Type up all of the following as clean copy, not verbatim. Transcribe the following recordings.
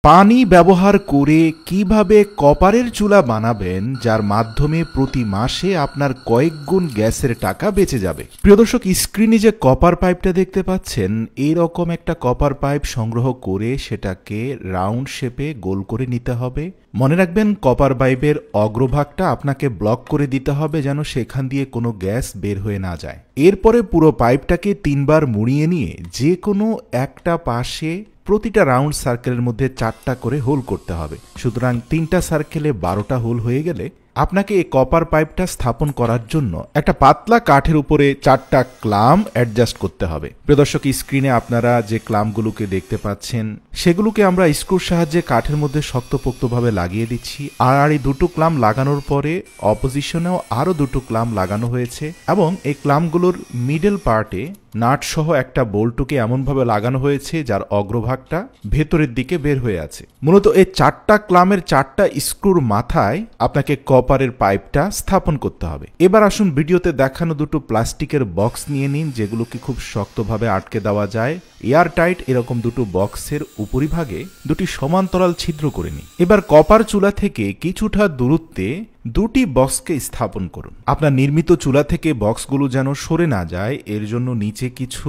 পানি ব্যবহার করে কিভাবে কপারের চুলা বানাবেন যার মাধ্যমে প্রতি মাসে আপনার কয়েক গুণ গ্যাসের টাকা বেঁচে যাবে। প্রিয় দর্শক, স্ক্রিনে যে কপার পাইপটা দেখতে পাচ্ছেন, এইরকম একটা কপার পাইপ সংগ্রহ করে সেটাকে রাউন্ড শেপে গোল করে নিতে হবে। মনে রাখবেন, কপার পাইপের অগ্রভাগটা আপনাকে ব্লক করে দিতে হবে যেন সেখান দিয়ে কোনো গ্যাস বের হয়ে না যায়। এরপরে পুরো পাইপটাকে 3 বার মুড়িয়ে নিয়ে যে কোনো একটা পাশে প্রতিটা রাউন্ড সার্কেলের মধ্যে 4টা করে হোল করতে হবে। সুতরাং 3টা সার্কেলে 12টা হোল হয়ে গেলে আপনাকে এই কপার পাইপটা স্থাপন করার জন্য একটা পাতলা কাঠের উপরে 4টা ক্লাম অ্যাডজাস্ট করতে হবে। প্রিয় দর্শক, স্ক্রিনে আপনারা যে ক্লামগুলোকে দেখতে পাচ্ছেন সেগুলোকে আমরা স্ক্রুর সাহায্যে কাঠের মধ্যে শক্তপোক্তভাবে লাগিয়ে দিচ্ছি। আর এই দুটো ক্লাম লাগানোর পরে অপোজিশনেও আরও দুটো ক্লাম লাগানো হয়েছে এবং এই ক্লামগুলোর মিডল পার্টে নাট সহ একটা বোল্টকে এমনভাবে লাগানো হয়েছে যার অগ্রভাগটা ভেতরের দিকে বের হয়ে আছে। মূলত এই 4টা ক্লামের 4টা স্ক্রুর মাথায় আপনাকে কপারের পাইপটা স্থাপন করতে হবে। এবার আসুন ভিডিওতে দেখানো দুটো প্লাস্টিকের বক্স নিয়ে নিন, যেগুলোকে খুব শক্তভাবে আটকে দেওয়া যায়। এয়ার টাইট এরকম দুটো বক্সের উপরিভাগে দুটি সমান্তরাল ছিদ্র করে নিন। এবার কপার চুলা থেকে কিছুটা দূরত্বে দুটি বক্সকে স্থাপন করুন। আপনার নির্মিত চুলা থেকে বক্সগুলো যেন সরে না যায় এর জন্য নিচে কিছু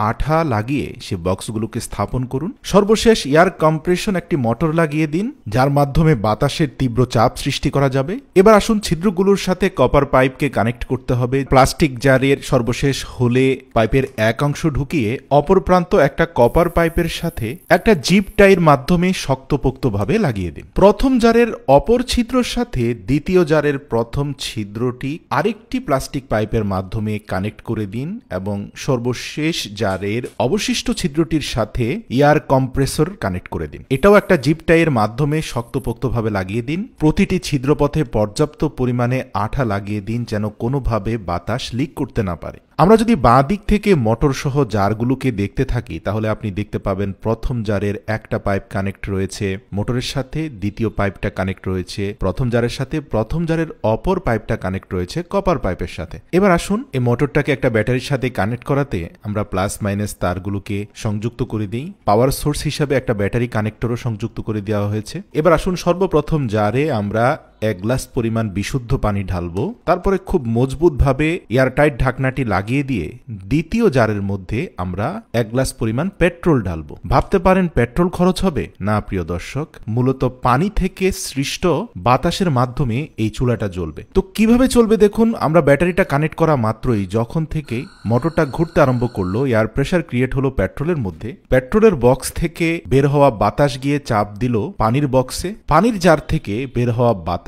আঠা লাগিয়ে সে বক্সগুলোকে স্থাপন করুন। সর্বশেষ এয়ার কম্প্রেশন একটি মোটর লাগিয়ে দিন, যার মাধ্যমে বাতাসের তীব্র চাপ সৃষ্টি করা যাবে। এবার আসুন ছিদ্রগুলোর সাথে কপার পাইপকে কানেক্ট করতে হবে। প্লাস্টিক জারের সর্বশেষ হোলে পাইপের এক অংশ ঢুকিয়ে অপর প্রান্ত একটা কপার পাইপের সাথে একটা জিপ টাইয়ের মাধ্যমে শক্তপোক্তভাবে লাগিয়ে দিন। প্রথম জারের অপর ছিদ্রের সাথে দ্বিতীয় জারের প্রথম ছিদ্রটি আরেকটি প্লাস্টিক পাইপের মাধ্যমে কানেক্ট করে দিন এবং সর্বশেষ জারের অবশিষ্ট ছিদ্রটির সাথে এয়ার কম্প্রেসর কানেক্ট করে দিন। এটাও একটা জিপ টাইয়ের মাধ্যমে শক্তপোক্তভাবে লাগিয়ে দিন। প্রতিটি ছিদ্রপথে পর্যাপ্ত পরিমাণে আঠা লাগিয়ে দিন যেন কোনোভাবে বাতাস লিক করতে না পারে। আমরা যদি বাঁ দিক থেকে মোটর সহ জারগুলোকে দেখতে থাকি তাহলে আপনি দেখতে পাবেন প্রথম জারের একটা পাইপ কানেক্ট রয়েছে মোটরের সাথে, দ্বিতীয় পাইপটা কানেক্ট রয়েছে প্রথম জারের সাথে, প্রথম জারের অপর পাইপটা কানেক্ট রয়েছে কপার পাইপের সাথে। এবার আসুন এই মোটরটাকে একটা ব্যাটারির সাথে কানেক্ট করাতে আমরা প্লাস মাইনাস তারগুলোকে সংযুক্ত করে দিই। পাওয়ার সোর্স হিসাবে একটা ব্যাটারি কানেক্টরও সংযুক্ত করে দেওয়া হয়েছে। এবার আসুন সর্বপ্রথম জারে আমরা 1 গ্লাস পরিমাণ বিশুদ্ধ পানি ঢালবো। তারপরে খুব মজবুতভাবে এয়ারটাইট ঢাকনাটি লাগিয়ে দিয়ে দ্বিতীয় জারের মধ্যে আমরা 1 গ্লাস পরিমাণ পেট্রোল ঢালবো। ভাবতে পারেন পেট্রোল খরচ হবে? না প্রিয় দর্শক, মূলত পানি থেকে সৃষ্ট বাতাসের মাধ্যমে এই চুলাটা জ্বলবে। তো কিভাবে চলবে দেখুন, আমরা ব্যাটারিটা কানেক্ট করা মাত্রই যখন থেকে মোটরটা ঘুরতে আরম্ভ করলো এয়ার প্রেসার ক্রিয়েট হলো পেট্রোলের মধ্যে। পেট্রোলের বক্স থেকে বের হওয়া বাতাস গিয়ে চাপ দিল পানির বক্সে। পানির জার থেকে বের হওয়া বাতাস,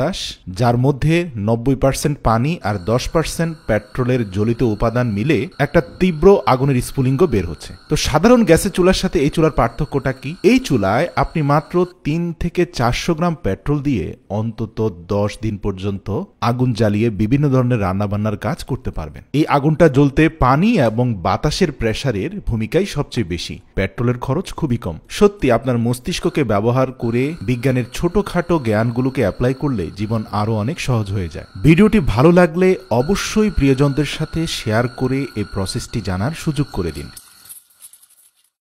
যার মধ্যে 90% পানি আর 10% পেট্রোলের জ্বলিত উপাদান মিলে একটা তীব্র আগুনের স্ফুলিঙ্গ বের হচ্ছে। তো সাধারণ গ্যাসের চুলার সাথে এই চুলার পার্থক্যটা কি? এই চুলায় আপনি মাত্র 3 থেকে 400 গ্রাম পেট্রোল দিয়ে অন্তত 10 দিন পর্যন্ত আগুন জ্বালিয়ে বিভিন্ন ধরনের রান্নাবান্নার কাজ করতে পারবেন। এই আগুনটা জ্বলতে পানি এবং বাতাসের প্রেসারের ভূমিকাই সবচেয়ে বেশি। পেট্রোলের খরচ খুবই কম। সত্যি আপনার মস্তিষ্ককে ব্যবহার করে বিজ্ঞানের ছোটখাটো জ্ঞানগুলোকে অ্যাপ্লাই করলে জীবন আরো অনেক সহজ হয়ে যায়। ভিডিওটি ভালো লাগলে অবশ্যই প্রিয়জনদের সাথে শেয়ার করে এই প্রসেসটি জানার সুযোগ করে দিন।